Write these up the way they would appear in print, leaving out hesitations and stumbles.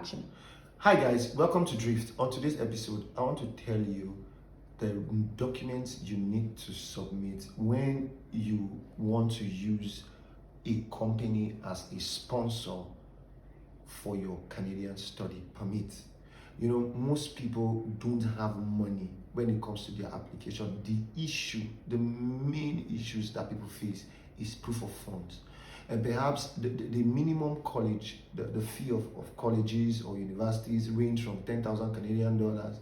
action. Hi guys, welcome to Drift. On today's episode, I want to tell you the documents you need to submit when you want to use a company as a sponsor for your Canadian study permit. You know, most people don't have money when it comes to their application. The main issues that people face is proof of funds. And perhaps the minimum college, the fee of colleges or universities range from 10,000 Canadian dollars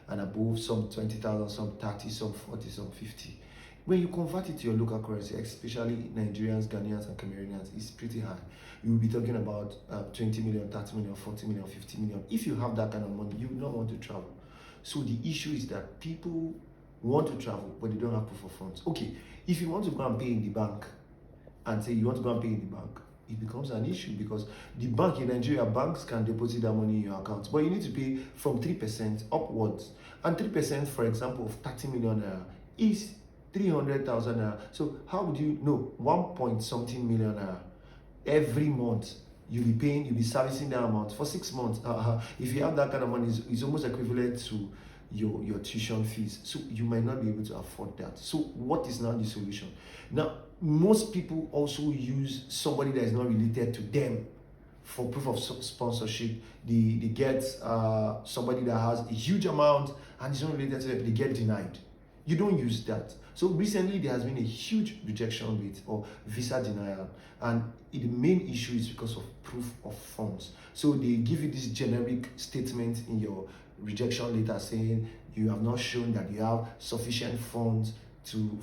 and above, some 20,000, some 30, some 40, some 50. When you convert it to your local currency, especially Nigerians, Ghanaians, and Cameroonians, it's pretty high. You will be talking about 20 million, 30 million, 40 million, 50 million. If you have that kind of money, you do not want to travel. So the issue is that people want to travel, but they don't have proof of funds. Okay, if you want to go and pay in the bank, and say you want to go and pay in the bank, it becomes an issue because the bank in Nigeria, banks can deposit that money in your account, but you need to pay from 3% upwards. And 3%, for example, of 30 million naira is 300,000 naira. So how would you know 1 point something million naira every month? You'll be servicing that amount for 6 months. If you have that kind of money, it's almost equivalent to your tuition fees. So you might not be able to afford that. So what is now the solution? Now, most people also use somebody that is not related to them for proof of sponsorship. They get somebody that has a huge amount and is not related to them, they get denied. You don't use that. So recently there has been a huge rejection rate or visa denial, and the main issue is because of proof of funds. So they give you this generic statement in your rejection letter saying you have not shown that you have sufficient funds to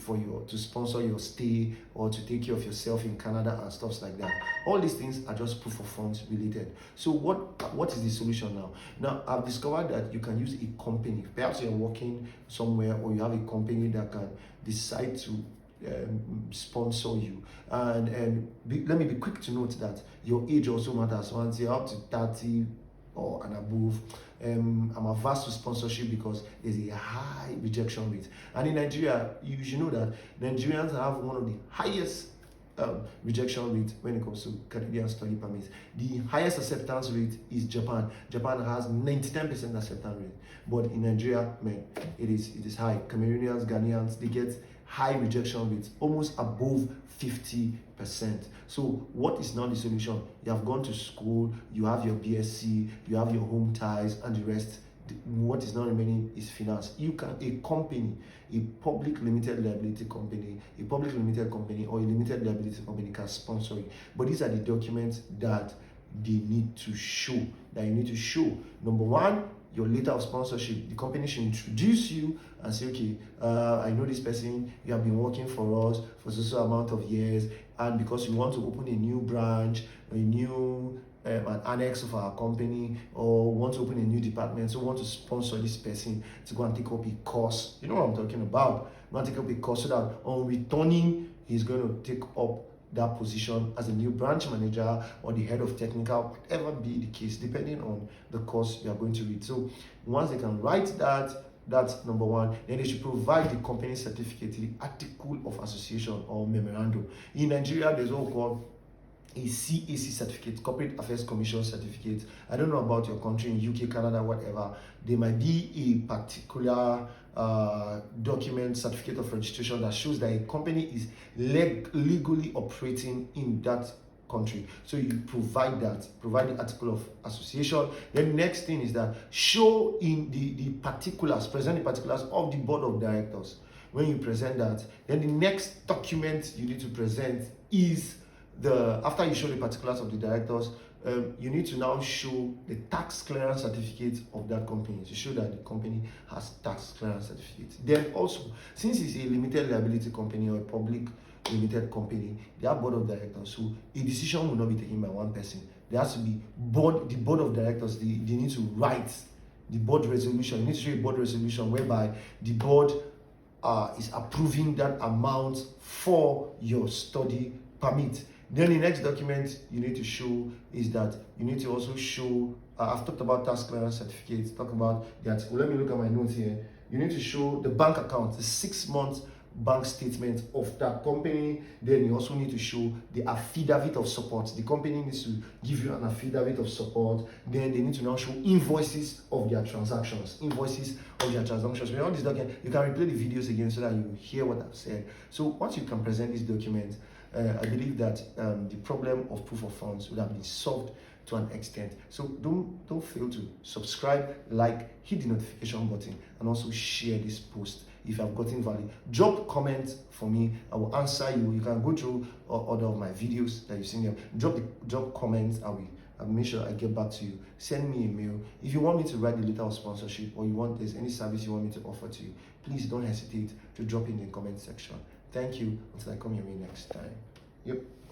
sponsor your stay or to take care of yourself in Canada and stuff like that. All these things are just proof of funds related. So what is the solution now? Now I've discovered that you can use a company. Perhaps you're working somewhere or you have a company that can decide to sponsor you, and let me be quick to note that your age also matters. Once you're up to 30 or and above, I'm averse to sponsorship because there's a high rejection rate. And in Nigeria, you should know that Nigerians have one of the highest rejection rate when it comes to Canadian study permits. The highest acceptance rate is Japan. Japan has 99% acceptance rate, but in Nigeria, man, it is high. Cameroonians, Ghanaians, they get high rejection rates, almost above 50%. So what is now the solution? You have gone to school, you have your BSc, you have your home ties, and the rest. What is now remaining is finance. A company, a public limited liability company, a public limited company, or a limited liability company can sponsor you. But these are the documents that they need to show, that you need to show. Number one, your letter of sponsorship. The company should introduce you and say, okay, I know this person, you have been working for us for so amount of years, and because you want to open a new branch, a new an annex of our company, or want to open a new department, so want to sponsor this person to go and take up a course. You know what I'm talking about? Go and take up a course so that on returning, he's going to take up that position as a new branch manager or the head of technical, whatever be the case, depending on the course you are going to read. So once they can write that, that's number one. Then they should provide the company certificate, the article of association or memorandum. In Nigeria, there's what we call a CAC certificate, Corporate Affairs Commission certificate. I don't know about your country, in UK, Canada, whatever. There might be a particular document, certificate of registration that shows that a company is legally operating in that country. So you provide the article of association. Then the next thing is that show in the particulars, present the particulars of the board of directors. When you present that, then the next document you need to present is after you show the particulars of the directors, you need to now show the tax clearance certificate of that company to show that the company has tax clearance certificate. Then also, since it's a limited liability company or a public limited company, they have board of directors, so a decision will not be taken by one person. There has to be the board of directors. They need to write the board resolution. You need to show a board resolution whereby the board is approving that amount for your study permit. Then the next document you need to show is that you need to also show, I've talked about tax clearance certificates, talk about the article. Let me look at my notes here. You need to show the bank account, the 6 months bank statement of that company. Then you also need to show the affidavit of support. The company needs to give you an affidavit of support. Then they need to now show invoices of their transactions. When all this document, you can replay the videos again so that you hear what I've said. So once you can present this document, I believe that the problem of proof of funds would have been solved to an extent. So don't fail to subscribe, like, hit the notification button, and also share this post if you have gotten value. Drop comments for me. I will answer you. You can go through other of my videos that you've seen here. Drop comments. I'll make sure I get back to you. Send me a mail. If you want me to write a letter of sponsorship, or there's any service you want me to offer to you, please don't hesitate to drop in the comment section. Thank you until I come your way next time. Yep.